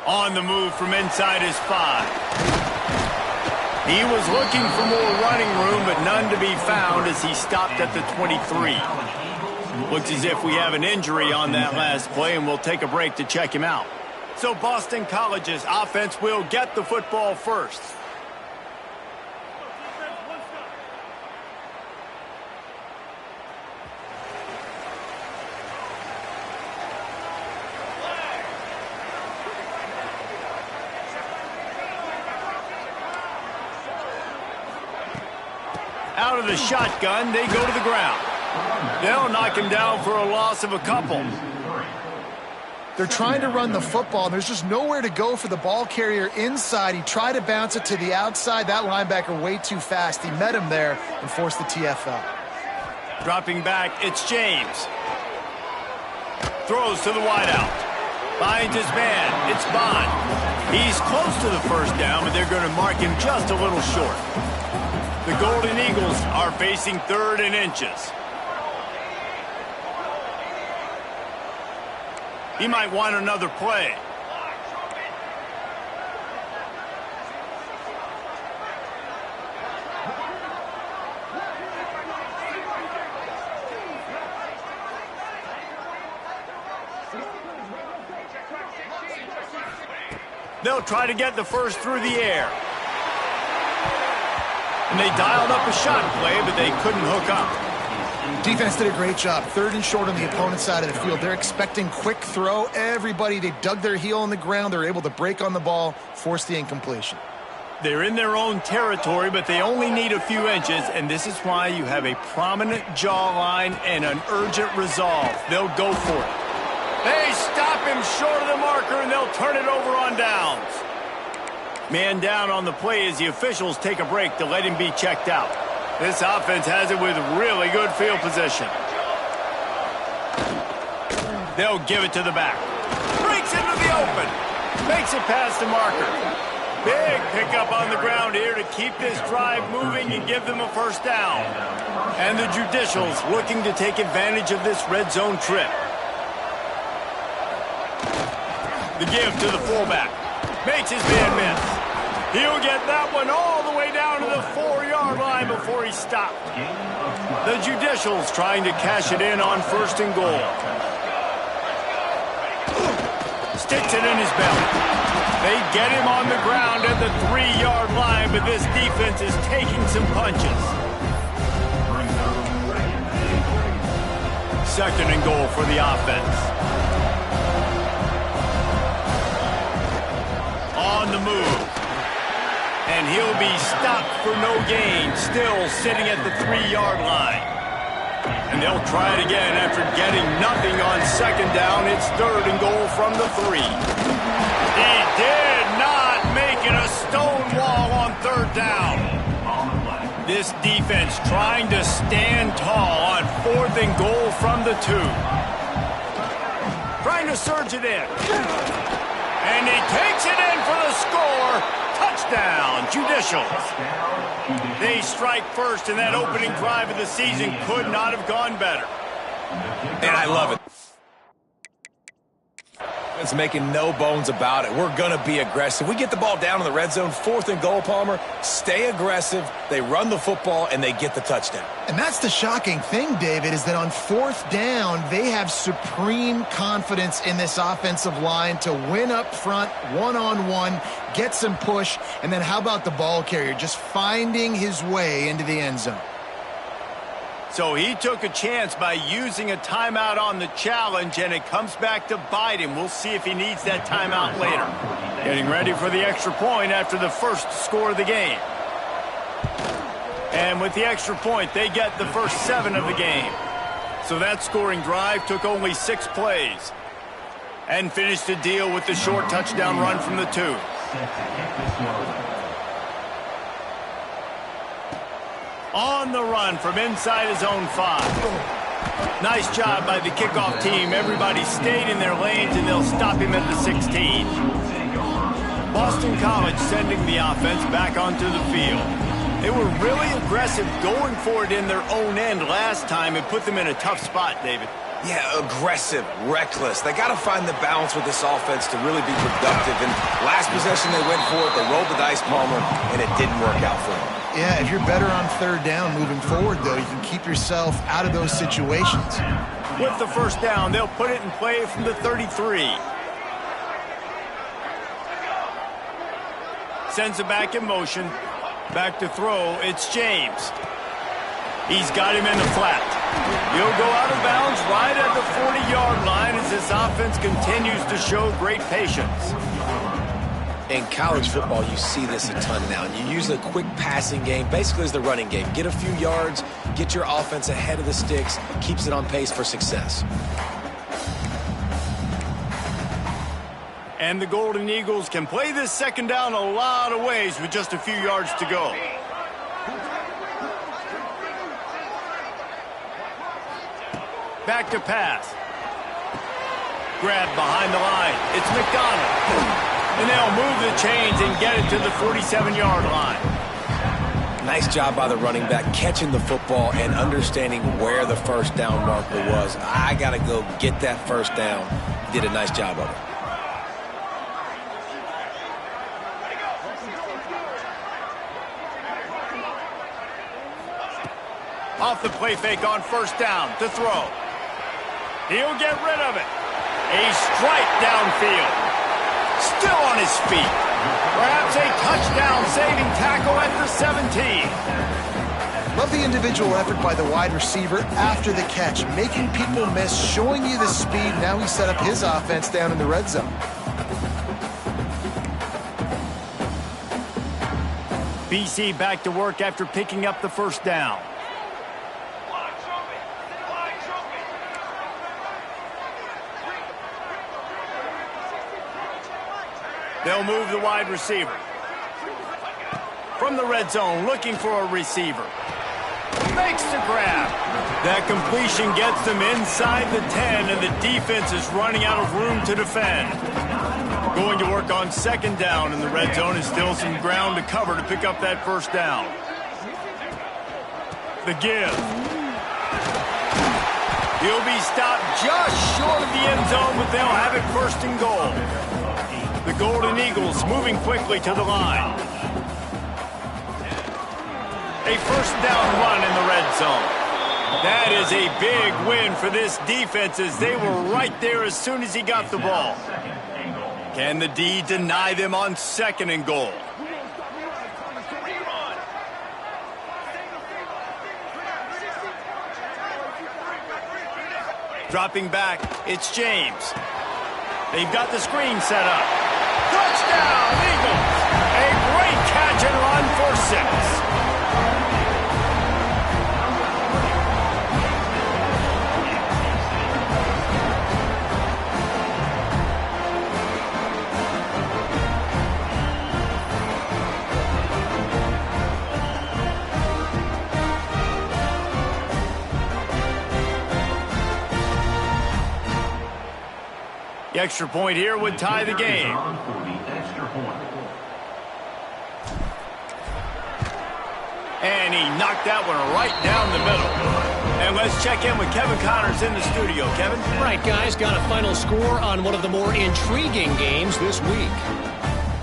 On the move from inside his 5. He was looking for more running room, but none to be found as he stopped at the 23. Looks as if we have an injury on that last play, and we'll take a break to check him out. So Boston College's offense will get the football first. Out of the shotgun, they go to the ground. They'll knock him down for a loss of a couple. They're trying to run the football, and there's just nowhere to go for the ball carrier inside. He tried to bounce it to the outside. That linebacker way too fast. He met him there and forced the TFL. Dropping back, it's James. Throws to the wideout. Finds his man. It's Bond. He's close to the first down, but they're going to mark him just a little short. The Golden Eagles are facing 3rd and inches. He might want another play. They'll try to get the first through the air. And they dialed up a shot play, but they couldn't hook up. Defense did a great job. 3rd and short on the opponent's side of the field. They're expecting quick throw. Everybody, they dug their heel on the ground. They're able to break on the ball, force the incompletion. They're in their own territory, but they only need a few inches, and this is why you have a prominent jawline and an urgent resolve. They'll go for it. They stop him short of the marker, and they'll turn it over on downs. Man down on the play as the officials take a break to let him be checked out. This offense has it with really good field position. They'll give it to the back. Breaks into the open. Makes it past the marker. Big pickup on the ground here to keep this drive moving and give them a first down. And the Judicials looking to take advantage of this red zone trip. The give to the fullback. Makes his man miss. He'll get that one all the way down to the 4-yard line before he stopped. The Judicials trying to cash it in on 1st and goal. Sticks it in his belly. They get him on the ground at the 3-yard line, but this defense is taking some punches. 2nd and goal for the offense. On the move. And he'll be stopped for no gain, still sitting at the 3-yard line. And they'll try it again after getting nothing on 2nd down. It's 3rd and goal from the 3. He did not make it a stone wall on 3rd down. This defense trying to stand tall on 4th and goal from the 2. Trying to surge it in. And he takes it in for the score. Touchdown, Judicials. They strike first, and that opening drive of the season could not have gone better. And I love it. It's making no bones about it. We're going to be aggressive. We get the ball down in the red zone, 4th and goal, Palmer. Stay aggressive. They run the football, and they get the touchdown. And that's the shocking thing, David, is that on 4th down, they have supreme confidence in this offensive line to win up front, one-on-one, get some push, and then how about the ball carrier just finding his way into the end zone? So he took a chance by using a timeout on the challenge, and it comes back to bite him. We'll see if he needs that timeout later. Getting ready for the extra point after the first score of the game. And with the extra point, they get the first 7 of the game. So that scoring drive took only 6 plays. And finished the deal with the short touchdown run from the 2. On the run from inside his own 5. Nice job by the kickoff team. Everybody stayed in their lanes, and they'll stop him at the 16. Boston College sending the offense back onto the field. They were really aggressive going for it in their own end last time and put them in a tough spot, David. Yeah, aggressive, reckless. They got to find the balance with this offense to really be productive. And last possession, they went for it. They rolled the dice, Palmer, and it didn't work out for them. Yeah, if you're better on third down moving forward, though, you can keep yourself out of those situations. With the first down, they'll put it in play from the 33. Sends it back in motion. Back to throw, it's James. He's got him in the flat. He'll go out of bounds right at the 40-yard line as this offense continues to show great patience. In college football, you see this a ton now. And you use a quick passing game, basically as the running game. Get a few yards, get your offense ahead of the sticks, keeps it on pace for success. And the Golden Eagles can play this second down a lot of ways with just a few yards to go. Back to pass. Grab behind the line. It's McDonald. And they'll move the chains and get it to the 47-yard line. Nice job by the running back, catching the football and understanding where the first down marker was. I got to go get that first down. He did a nice job of it. Off the play fake on first down to throw. He'll get rid of it. A strike downfield. Still on his feet. Perhaps a touchdown-saving tackle at the 17. Love the individual effort by the wide receiver after the catch, making people miss, showing you the speed. Now he set up his offense down in the red zone. BC back to work after picking up the first down. They'll move the wide receiver. From the red zone, looking for a receiver. Makes the grab. That completion gets them inside the 10, and the defense is running out of room to defend. Going to work on second down in the red zone, and still some ground to cover to pick up that first down. The give. He'll be stopped just short of the end zone, but they'll have it first and goal. The Golden Eagles moving quickly to the line. A first down run in the red zone. That is a big win for this defense as they were right there as soon as he got the ball. Can the D deny them on second and goal? Dropping back, it's James. They've got the screen set up. Touchdown, Eagles! A great catch and run for 6. The extra point here would tie the game. And he knocked that one right down the middle. And let's check in with Kevin Connors in the studio. Kevin? Right, guys, got a final score on one of the more intriguing games this week.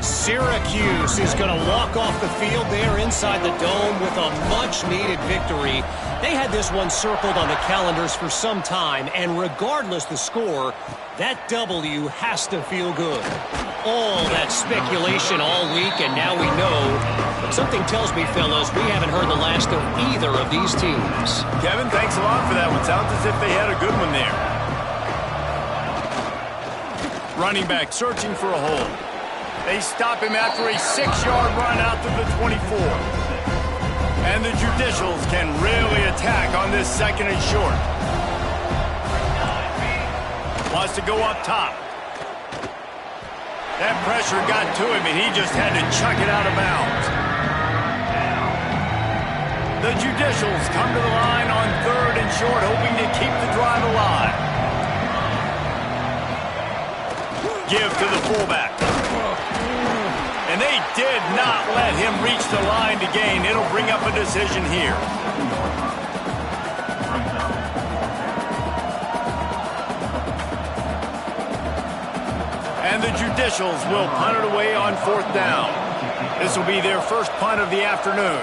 Syracuse is going to walk off the field there inside the dome with a much-needed victory. They had this one circled on the calendars for some time, and regardless the score, that W has to feel good. All that speculation all week, and now we know. But something tells me, fellas, we haven't heard the last of either of these teams. Kevin, thanks a lot for that one. Sounds as if they had a good one there. Running back searching for a hole. They stop him after a 6-yard run out to the 24. And the Judicials can really attack on this second and short. Wants to go up top. That pressure got to him, and he just had to chuck it out of bounds. The Judicials come to the line on third and short, hoping to keep the drive alive. Give to the fullback. And they did not let him reach the line to gain. It'll bring up a decision here. And the Judicials will punt it away on 4th down. This will be their first punt of the afternoon.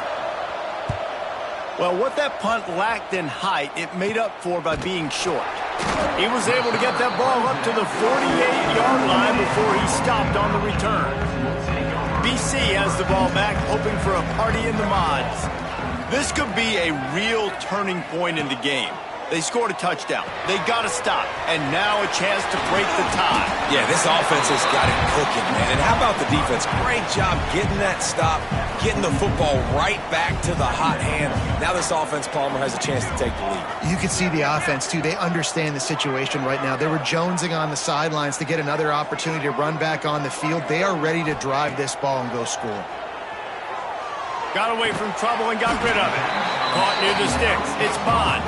Well, what that punt lacked in height, it made up for by being short. He was able to get that ball up to the 48-yard line before he stopped on the return. BC has the ball back, hoping for a party in the mods. This could be a real turning point in the game. They scored a touchdown. They got to stop. And now a chance to break the tie. Yeah, this offense has got it cooking, man. And how about the defense? Great job getting that stop, getting the football right back to the hot hand. Now this offense, Palmer, has a chance to take the lead. You can see the offense, too. They understand the situation right now. They were jonesing on the sidelines to get another opportunity to run back on the field. They are ready to drive this ball and go score. Got away from trouble and got rid of it. Caught near the sticks. It's Bond.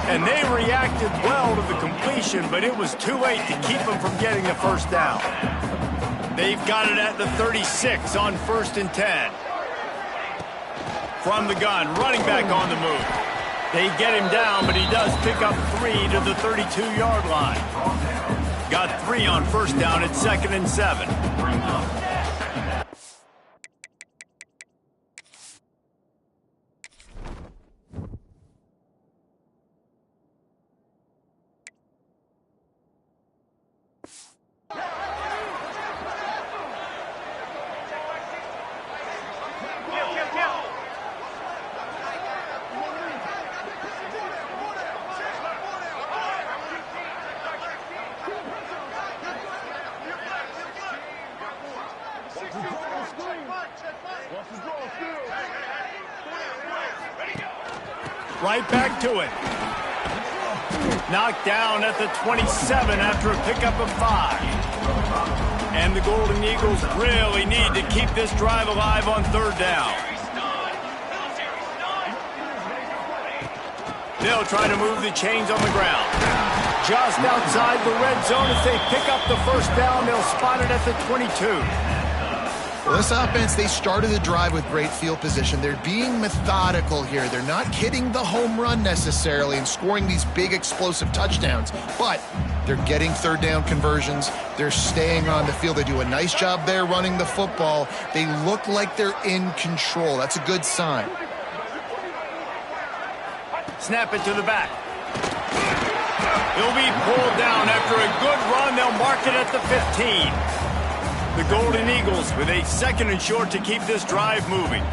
And they reacted well to the completion, but it was too late to keep them from getting the first down. They've got it at the 36 on 1st and 10. From the gun, running back on the move. They get him down, but he does pick up 3 to the 32-yard line. Got 3 on 1st down at 2nd and 7. Right back to it. Knocked down at the 27 after a pickup of 5. And the Golden Eagles really need to keep this drive alive on 3rd down. They'll try to move the chains on the ground. Just outside the red zone. If they pick up the first down, they'll spot it at the 22. Well, this offense, they started the drive with great field position. They're being methodical here. They're not hitting the home run necessarily and scoring these big explosive touchdowns, but they're getting 3rd down conversions. They're staying on the field. They do a nice job there running the football. They look like they're in control. That's a good sign. Snap it to the back. He'll be pulled down after a good run. They'll mark it at the 15. The Golden Eagles with a 2nd and short to keep this drive moving.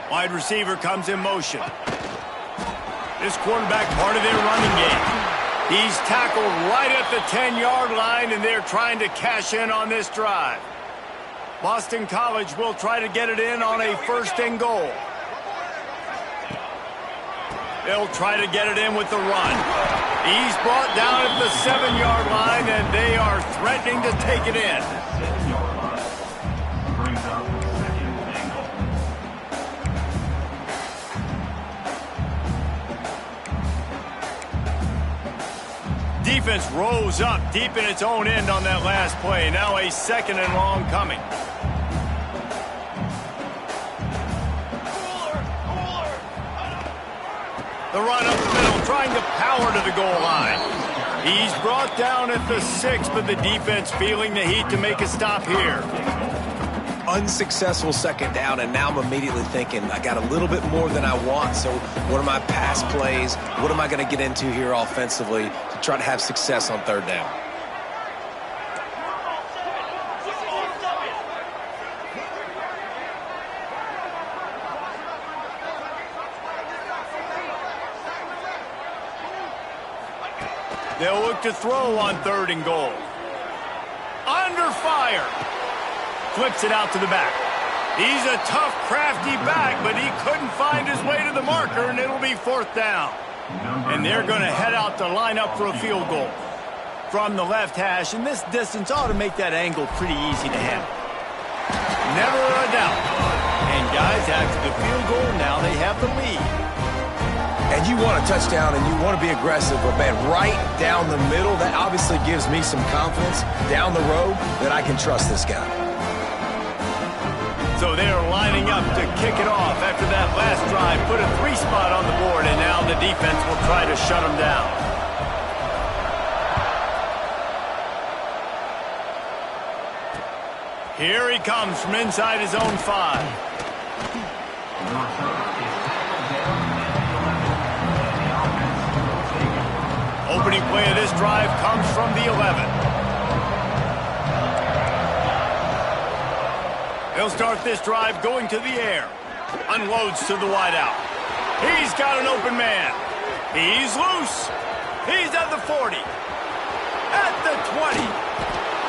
Wide receiver comes in motion. This quarterback part of their running game. He's tackled right at the 10-yard line, and they're trying to cash in on this drive. Boston College will try to get it in on a 1st and goal. They'll try to get it in with the run. He's brought down at the 7-yard line, and they are threatening to take it in. Defense rose up deep in its own end on that last play. Now a 2nd and long coming. The run up the middle, trying to power to the goal line. He's brought down at the 6, but the defense feeling the heat to make a stop here. Unsuccessful 2nd down, and now I'm immediately thinking, I got a little bit more than I want, so what are my pass plays? What am I going to get into here offensively to try to have success on 3rd down? They'll look to throw on 3rd and goal. Under fire. Flips it out to the back. He's a tough, crafty back, but he couldn't find his way to the marker, and it'll be 4th down. And they're going to head out to line up for a field goal. From the left hash, and this distance ought to make that angle pretty easy to handle. Never a doubt. And guys, after the field goal, now they have the lead. And you want a touchdown and you want to be aggressive, but man, right down the middle, that obviously gives me some confidence down the road that I can trust this guy. So they're lining up to kick it off after that last drive. Put a 3 spot on the board, and now the defense will try to shut them down. Here he comes from inside his own 5. Opening play of this drive comes from the 11. He'll start this drive going to the air. Unloads to the wideout. He's got an open man. He's loose. He's at the 40. At the 20.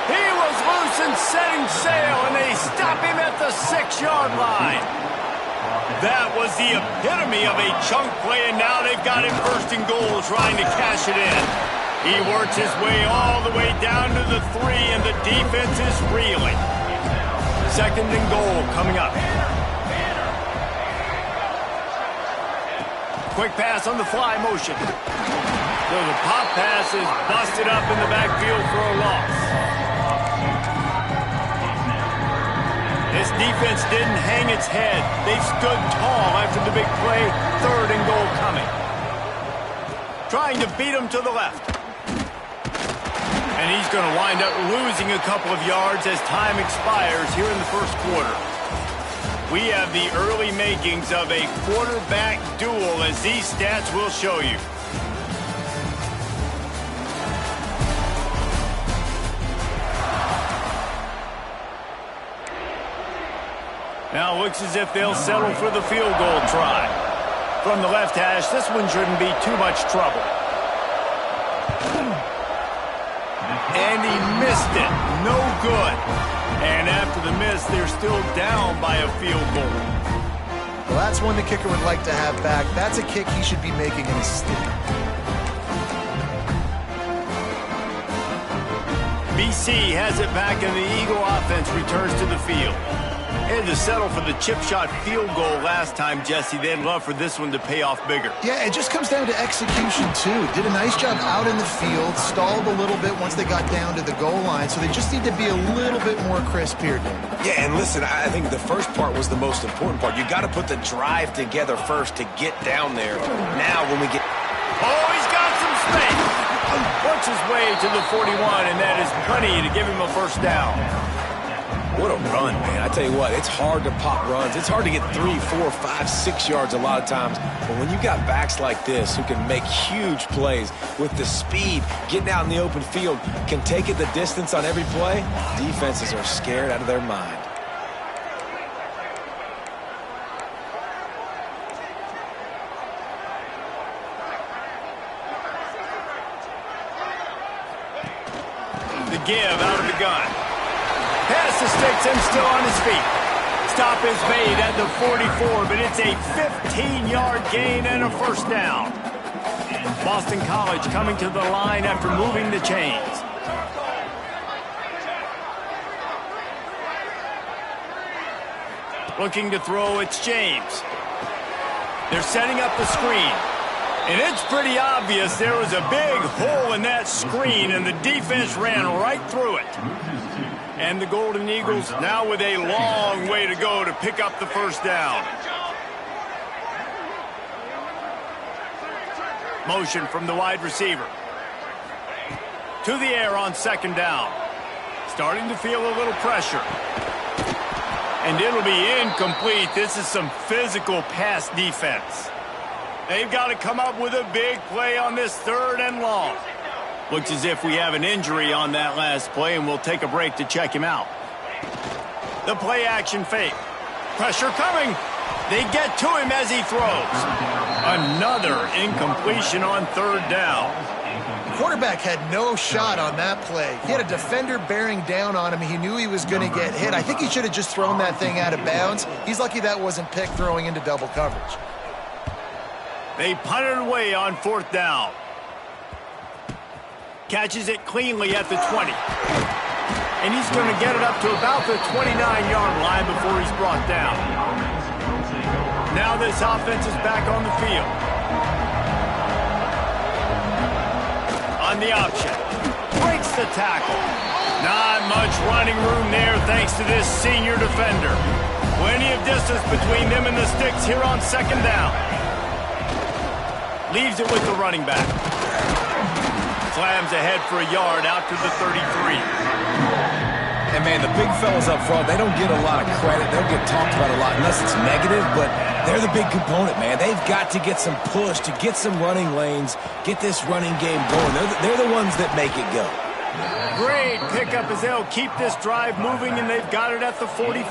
He was loose and setting sail, and they stop him at the 6-yard line. That was the epitome of a chunk play, and now they've got him first and goal trying to cash it in. He works his way all the way down to the 3, and the defense is reeling. Second and goal coming up. Quick pass on the fly motion. So the pop pass is busted up in the backfield for a loss. This defense didn't hang its head. They've stood tall after the big play. Third and goal coming. Trying to beat him to the left. And he's going to wind up losing a couple of yards as time expires here in the first quarter. We have the early makings of a quarterback duel, as these stats will show you. Now it looks as if they'll settle for the field goal try. From the left hash, this one shouldn't be too much trouble. And he missed it. No good. And after the miss, they're still down by a field goal. Well, that's one the kicker would like to have back. That's a kick he should be making in his sleep. BC has it back, and the Eagle offense returns to the field. Had to settle for the chip shot field goal last time, Jesse. They'd love for this one to pay off bigger. Yeah, it just comes down to execution, too. Did a nice job out in the field, stalled a little bit once they got down to the goal line, so they just need to be a little bit more crisp here, Dave. Yeah, and listen, I think the first part was the most important part. You got to put the drive together first to get down there. Now, when we get... Oh, he's got some space. Works his way to the 41, and that is plenty to give him a first down. What a run, man. I tell you what, it's hard to pop runs. It's hard to get 3, 4, 5, 6 yards a lot of times. But when you got backs like this who can make huge plays with the speed, getting out in the open field, can take it the distance on every play, defenses are scared out of their mind. The give out of the gun. Pass to sticks him still on his feet. Stop is made at the 44, but it's a 15-yard gain and a first down. Boston College coming to the line after moving the chains. Looking to throw, it's James. They're setting up the screen. And it's pretty obvious there was a big hole in that screen, and the defense ran right through it. And the Golden Eagles now with a long way to go to pick up the first down. Motion from the wide receiver. To the air on second down. Starting to feel a little pressure. And it'll be incomplete. This is some physical pass defense. They've got to come up with a big play on this third and long. Looks as if we have an injury on that last play, and we'll take a break to check him out. The play action fake. Pressure coming. They get to him as he throws. Another incompletion on third down. The quarterback had no shot on that play. He had a defender bearing down on him. He knew he was going to get hit. I think he should have just thrown that thing out of bounds. He's lucky that wasn't picked throwing into double coverage. They punted away on fourth down. Catches it cleanly at the 20. And he's going to get it up to about the 29-yard line before he's brought down. Now this offense is back on the field. On the option. Breaks the tackle. Not much running room there thanks to this senior defender. Plenty of distance between them and the sticks here on second down. Leaves it with the running back. Slams ahead for a yard out to the 33. And, man, the big fellas up front, they don't get a lot of credit. They don't get talked about a lot unless it's negative, but they're the big component, man. They've got to get some push, to get some running lanes, get this running game going. They're the ones that make it go. Great pickup as they'll keep this drive moving, and they've got it at the 45.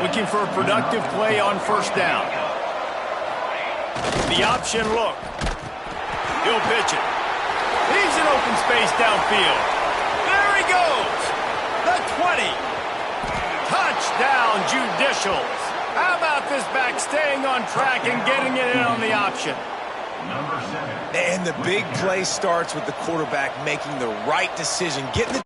Looking for a productive play on first down. The option look. He'll pitch it. He's in open space downfield. There he goes. The 20. Touchdown, Judicials. How about this back staying on track and getting it in on the option? And the big play starts with the quarterback making the right decision, getting the